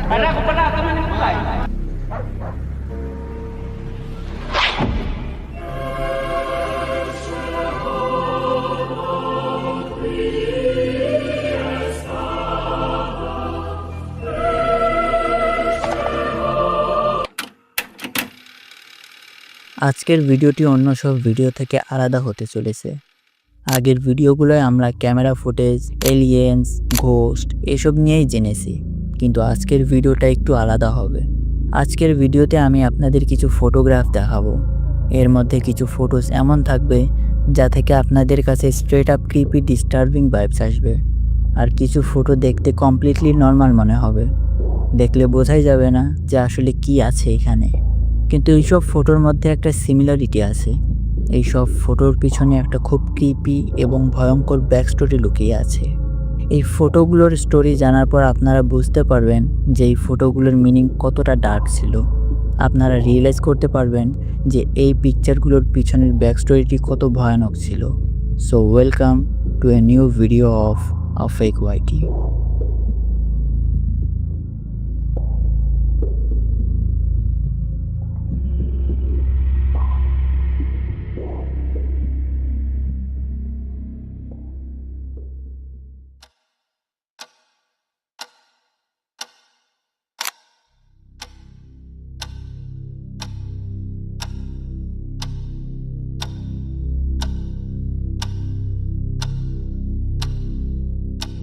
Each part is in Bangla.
আজকের ভিডিওটি অন্য সব ভিডিও থেকে আলাদা হতে চলেছে। আগের ভিডিওগুলোয় আমরা ক্যামেরা ফুটেজ, এলিয়েন্স, ঘোস্ট এসব নিয়েই জেনেছি, কিন্তু আজকের ভিডিওটা একটু আলাদা হবে। আজকের ভিডিওতে আমি আপনাদের কিছু ফটোগ্রাফ দেখাবো। এর মধ্যে কিছু ফটোস এমন থাকবে যা থেকে আপনাদের কাছে straight up creepy disturbing vibes আসবে, আর কিছু ফটো দেখতে কমপ্লিটলি নর্মাল মনে হবে। দেখলে বোঝাই যাবে না যে আসলে কি আছে এখানে, কিন্তু এইসব ফটোর মধ্যে একটা সিমিলারিটি আছে। এইসব ফটোর পিছনে একটা খুব ক্রিপি এবং ভয়ঙ্কর ব্যাক স্টোরি লুকিয়ে আছে। এই ফটোগুলোর স্টোরি জানার পর আপনারা বুঝতে পারবেন যে এই ফটোগুলোর মিনিং কতটা ডার্ক ছিল। আপনারা রিয়েলাইজ করতে পারবেন যে এই পিকচারগুলোর পিছনের ব্যাক স্টোরিটি কত ভয়ানক ছিল। So welcome to a new video of a fake YT.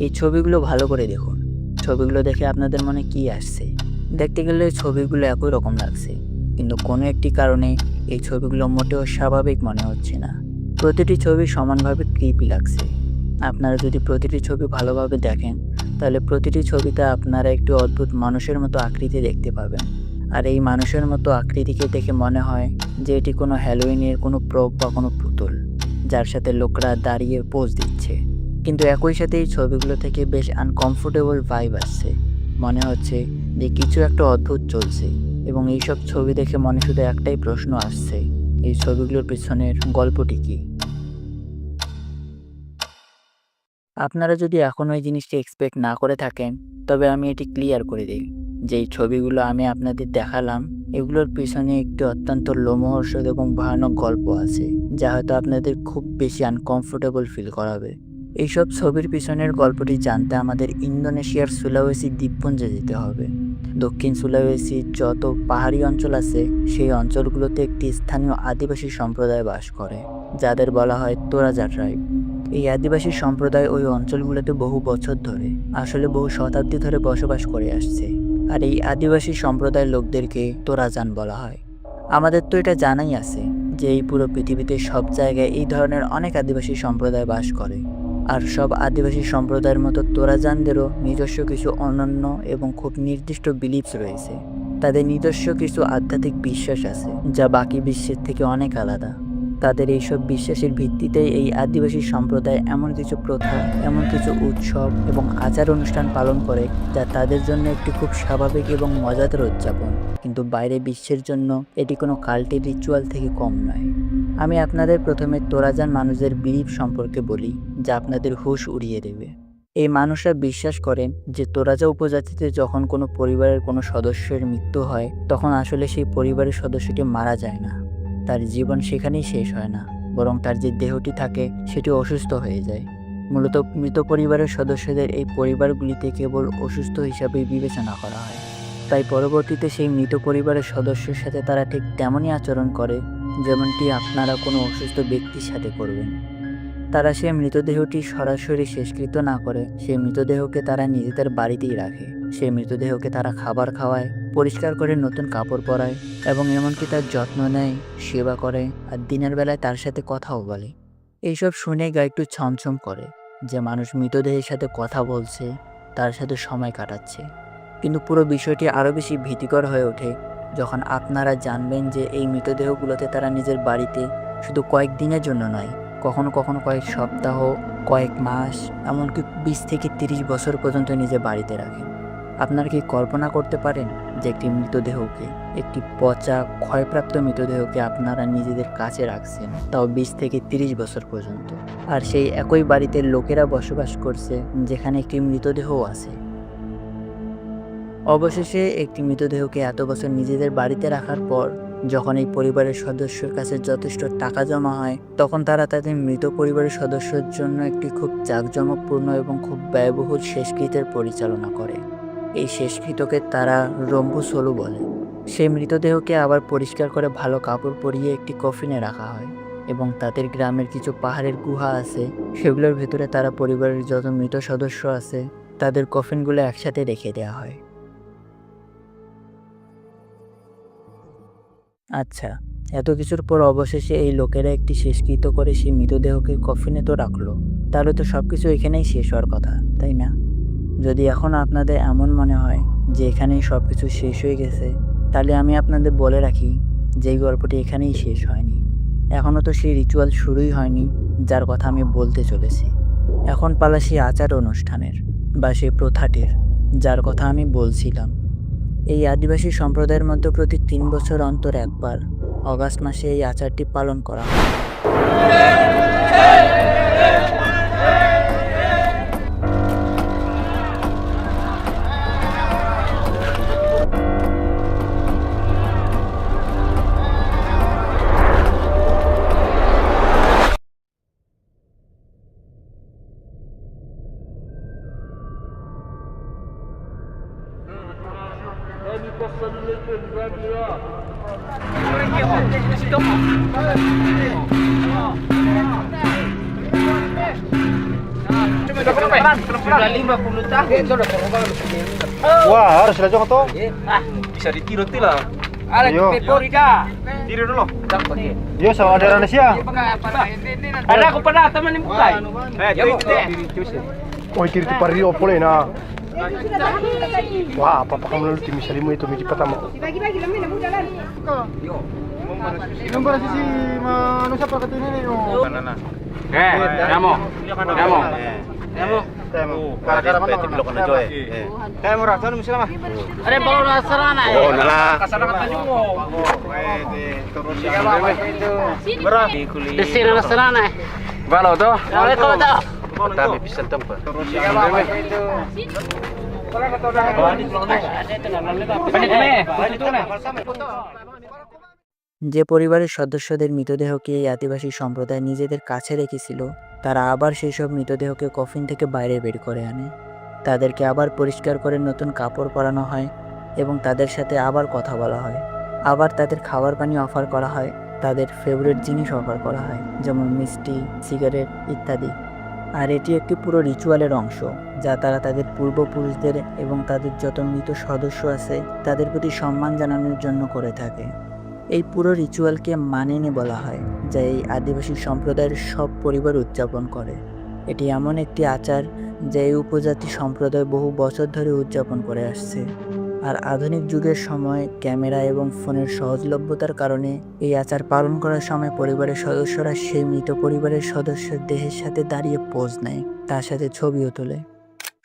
এই ছবিগুলো ভালো করে দেখুন। ছবিগুলো দেখে আপনাদের মনে কি আসছে? দেখতে গেলে ছবিগুলো একই রকম লাগছে, কিন্তু কোনো একটি কারণে এই ছবিগুলো মোটেও স্বাভাবিক মনে হচ্ছে না। প্রতিটি ছবি সমানভাবে ক্রিপি লাগছে। আপনারা যদি প্রতিটি ছবি ভালোভাবে দেখেন, তাহলে প্রতিটি ছবিতে আপনারা একটি অদ্ভুত মানুষের মতো আকৃতি দেখতে পাবেন। আর এই মানুষের মতো আকৃতিকে দেখে মনে হয় যে এটি কোনো হ্যালোউইনের কোনো প্রপ বা কোনো পুতুল, যার সাথে লোকরা দাঁড়িয়ে পোজ দিচ্ছে। কিন্তু একই সাথে এই ছবিগুলো থেকে বেশ আনকমফোর্টেবল ভাইব আসছে। মনে হচ্ছে যে কিছু একটা অদ্ভুত চলছে, এবং এইসব ছবি দেখে মনে শুধু একটাই প্রশ্ন আসছে, এই ছবিগুলোর পিছনের গল্পটি কী? আপনারা যদি এখনও এই জিনিসটি এক্সপেক্ট না করে থাকেন, তবে আমি এটি ক্লিয়ার করে দিই যে এই ছবিগুলো আমি আপনাদের দেখালাম, এগুলোর পিছনে একটি অত্যন্ত লোমহর্ষক এবং ভয়ানক গল্প আছে, যা হয়তো আপনাদের খুব বেশি আনকমফোর্টেবল ফিল করাবে। এইসব ছবির পিছনের গল্পটি জানতে আমাদের ইন্দোনেশিয়ার সুলাওয়েসি দ্বীপপুঞ্জে যেতে হবে। দক্ষিণ সুলাওয়েসির যত পাহাড়ি অঞ্চল আছে, সেই অঞ্চলগুলোতে একটি স্থানীয় আদিবাসী সম্প্রদায় বাস করে, যাদের বলা হয় তোরাজা ট্রাইব। এই আদিবাসী সম্প্রদায় ওই অঞ্চলগুলোতে বহু বছর ধরে, আসলে বহু শতাব্দী ধরে বসবাস করে আসছে। আর এই আদিবাসী সম্প্রদায়ের লোকদেরকে তোরাজান বলা হয়। আমাদের তো এটা জানাই আছে যে এই পুরো পৃথিবীতে সব জায়গায় এই ধরনের অনেক আদিবাসী সম্প্রদায় বাস করে। আর সব আদিবাসী সম্প্রদায়ের মতো তোরাজানদেরও নিজস্ব কিছু অনন্য এবং খুব নির্দিষ্ট বিলিফস রয়েছে। তাদের নিজস্ব কিছু আধ্যাত্মিক বিশ্বাস আছে, যা বাকি বিশ্বের থেকে অনেক আলাদা। তাদের এইসব বিশ্বাসের ভিত্তিতেই এই আদিবাসী সম্প্রদায় এমন কিছু প্রথা, এমন কিছু উৎসব এবং আচার অনুষ্ঠান পালন করে, যা তাদের জন্য একটি খুব স্বাভাবিক এবং মজাদার উদযাপন, কিন্তু বাইরে বিশ্বের জন্য এটি কোনো কাল্টি রিচুয়াল থেকে কম নয়। আমি আপনাদের প্রথমে তোরাজান মানুষদের বিলিফ সম্পর্কে বলি, যা আপনাদের হুঁশ উড়িয়ে দেবে। এই মানুষরা বিশ্বাস করেন যে তোরাজা উপজাতিতে যখন কোনো পরিবারের কোনো সদস্যের মৃত্যু হয়, তখন আসলে সেই পরিবারের সদস্যটি মারা যায় না, তার জীবন সেখানেই শেষ হয় না, বরং তার যে দেহটি থাকে সেটি অসুস্থ হয়ে যায়। মূলত মৃত পরিবারের সদস্যদের এই পরিবারগুলিতে কেবল অসুস্থ হিসাবেই বিবেচনা করা হয়। তাই পরবর্তীতে সেই মৃত পরিবারের সদস্যের সাথে তারা ঠিক তেমনই আচরণ করে যেমনটি আপনারা কোনো অসুস্থ ব্যক্তির সাথে করবেন। তারা সেই মৃতদেহটি সরাসরি শেষকৃত্য না করে সেই মৃতদেহকে তারা নিজেদের বাড়িতেই রাখে। সেই মৃতদেহকে তারা খাবার খাওয়ায়, পরিষ্কার করে নতুন কাপড় পরায় এবং এমনকি তার যত্ন নেয়, সেবা করে, আর দিনের বেলায় তার সাথে কথাও বলে। এইসব শুনে গা একটু ছমছম করে যে মানুষ মৃতদেহের সাথে কথা বলছে, তার সাথে সময় কাটাচ্ছে। কিন্তু পুরো বিষয়টি আরও বেশি ভীতিকর হয়ে ওঠে যখন আপনারা জানবেন যে এই মৃতদেহগুলোতে তারা নিজের বাড়িতে শুধু কয়েকদিনের জন্য নয়, কখনো কখনো কয়েক সপ্তাহ, কয়েক মাস, এমনকি 20 থেকে 30 বছর পর্যন্ত নিজের বাড়িতে রাখেন। আপনারা কি কল্পনা করতে পারেন যে একটি মৃতদেহকে, একটি পচা ক্ষয়প্রাপ্ত মৃতদেহকে আপনারা নিজেদের কাছে রাখছেন, তাও 20 থেকে 30 বছর পর্যন্ত, আর সেই একই বাড়িতে লোকেরা বসবাস করছে যেখানে একটি মৃতদেহও আছে। অবশেষে একটি মৃতদেহকে এত বছর নিজেদের বাড়িতে রাখার পর যখন এই পরিবারের সদস্যর কাছে যথেষ্ট টাকা জমা হয়, তখন তারা তাদের মৃত পরিবারের সদস্যের জন্য একটি খুব জাঁকজমকপূর্ণ এবং খুব ব্যয়বহুল শেষকৃত্যের পরিচালনা করে। এই শেষকৃত্যকে তারা রম্বু সোলু বলে। সেই মৃতদেহকে আবার পরিষ্কার করে ভালো কাপড় পরিয়ে একটি কফিনে রাখা হয় এবং তাদের গ্রামের কিছু পাহাড়ের গুহা আছে, সেগুলোর ভেতরে তারা পরিবারের যত মৃত সদস্য আছে তাদের কফিনগুলো একসাথে রেখে দেওয়া হয়। আচ্ছা, এত কিছুর পর অবশেষে এই লোকেরা একটি শেষকৃত্য করে সেই মৃতদেহকে কফিনে তো রাখলো। তাহলে তো সবকিছু এখানেই শেষ হওয়ার কথা, তাই না? যদি এখন আপনাদের এমন মনে হয় যে এখানেই সবকিছু শেষ হয়ে গেছে, তাহলে আমি আপনাদের বলে রাখি যে এই গল্পটি এখানেই শেষ হয়নি। এখনও তো সেই রিচুয়াল শুরুই হয়নি যার কথা আমি বলতে চলেছি। এখন পালা সেই আচার অনুষ্ঠানের বা সেই প্রথাটির যার কথা আমি বলছিলাম। এই আদিবাসী সম্প্রদায়ের মধ্যে প্রতি ৩ বছর অন্তর একবার অগাস্ট মাসে এই আচারটি পালন করা হয়। Sudah 50 tahun. Wah, harus aja to. Bisa ditiru lah. Ayo. Tiru dulu. Yo sama ada Indonesia. Ada aku pernah teman yang bukai. Ya, Oh, kiri tu pari opole na. Wah, apa kamu lalu tim salimu itu miji pertama. Bagi-bagi lah main jalan. Nombor sisi manusia pakai ini nih. Banana. Namo. Namo. Namo. Gara-gara mana? Murah tuh misalnya mah. Ada bawa nasrana. Oh, nala. Kasana kata jungo. Terus Berapa? Desir nasrana. Balo tuh. Ada kau tahu? Tapi bisa tempat. যে পরিবারের সদস্যদের মৃতদেহকে এই আদিবাসী সম্প্রদায় নিজেদের কাছে রেখেছিল, তারা আবার সেই সব মৃতদেহকে কফিন থেকে বাইরে বের করে আনে। তাদেরকে আবার পরিষ্কার করে নতুন কাপড় পরানো হয় এবং তাদের সাথে আবার কথা বলা হয়। আবার তাদের খাবার পানি অফার করা হয়, তাদের ফেভারিট জিনিস অফার করা হয়, যেমন মিষ্টি, সিগারেট ইত্যাদি। আর এটি একটি পুরো রিচুয়ালের অংশ যা তারা তাদের পূর্বপুরুষদের এবং তাদের যত মৃত সদস্য আছে তাদের প্রতি সম্মান জানানোর জন্য করে থাকে। এই পুরো রিচুয়ালকে মানেনি বলা হয়, যা এই আদিবাসী সম্প্রদায়ের সব পরিবার উদযাপন করে। এটি এমন একটি আচার যা এই উপজাতি সম্প্রদায় বহু বছর ধরে উদযাপন করে আসছে। আর আধুনিক যুগের সময় ক্যামেরা এবং ফোনের সহজলভ্যতার কারণে এই আচার পালন করার সময় পরিবারের সদস্যরা সেই মৃত পরিবারের সদস্যের দেহের সাথে দাঁড়িয়ে পোজ নেয়, তার সাথে ছবিও তোলে।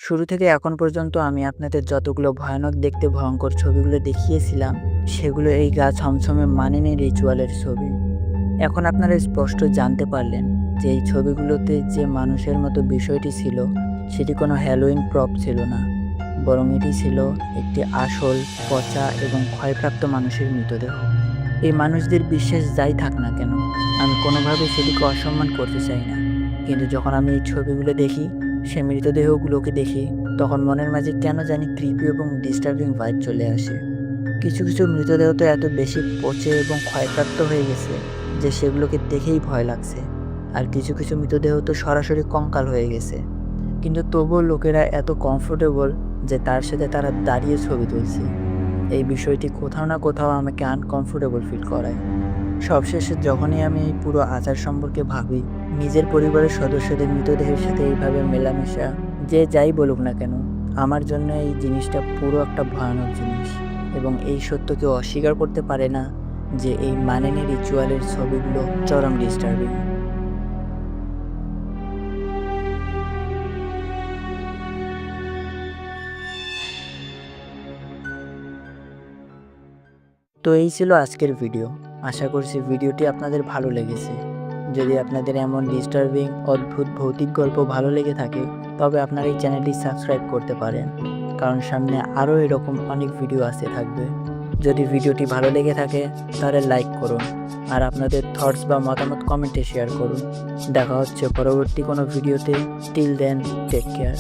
শুরু থেকে এখন পর্যন্ত আমি আপনাদের যতগুলো ভয়ানক দেখতে ভয়ঙ্কর ছবিগুলো দেখিয়েছিলাম, সেগুলো এই গা ছমছমে মানেনি রিচুয়ালের ছবি। এখন আপনারা স্পষ্ট জানতে পারলেন যে এই ছবিগুলোতে যে মানুষের মতো বিষয়টি ছিল সেটি কোনো হ্যালোইন প্রপ ছিল না, বরং এটি ছিল একটি আসল, পচা এবং ক্ষয়প্রাপ্ত মানুষের মৃতদেহ। এই মানুষদের বিশ্বাস যাই থাক না কেন, আমি কোনোভাবে সেটিকে অসম্মান করতে চাই না, কিন্তু যখন আমি এই ছবিগুলো দেখি, সে মৃতদেহগুলোকে দেখি, তখন মনের মাঝে কেন জানি ক্রিপি এবং ডিস্টার্বিং ভাইব চলে আসে। কিছু কিছু মৃতদেহ তো এত বেশি পচে এবং ক্ষয়প্রাপ্ত হয়ে গেছে যে সেগুলোকে দেখেই ভয় লাগছে, আর কিছু কিছু মৃতদেহ তো সরাসরি কঙ্কাল হয়ে গেছে, কিন্তু তবুও লোকেরা এত কমফোর্টেবল যে তার সাথে তারা দাঁড়িয়ে ছবি তুলছে। এই বিষয়টি কোথাও না কোথাও আমাকে আনকমফোর্টেবল ফিল করায়। সবশেষে যখনই আমি এই পুরো আচার সম্পর্কে ভাবি, নিজের পরিবারের সদস্যদের মৃতদেহের সাথে এইভাবে মেলামেশা, যে যাই বলুক না কেন, আমার জন্য এই জিনিসটা পুরো একটা ভয়ানক জিনিস। এবং এই সত্য কেউ অস্বীকার করতে পারে না যে এই মানেনি রিচুয়ালের ছবিগুলো চরম ডিস্টার্বিং। তো এই ছিল আজকের ভিডিও। আশা করছি ভিডিওটি আপনাদের ভালো লেগেছে। যদি আপনাদের এমন ডিস্টার্বিং অদ্ভুত ভৌতিক গল্প ভালো লেগে থাকে, তবে আপনারা এই চ্যানেলটি সাবস্ক্রাইব করতে পারেন, কারণ সামনে আরও এরকম অনেক ভিডিও আসতে থাকবে। যদি ভিডিওটি ভালো লেগে থাকে তাহলে লাইক করুন, আর আপনাদের থটস বা মতামত কমেন্টে শেয়ার করুন। দেখা হচ্ছে পরবর্তী কোনো ভিডিওতে। Till then, take care.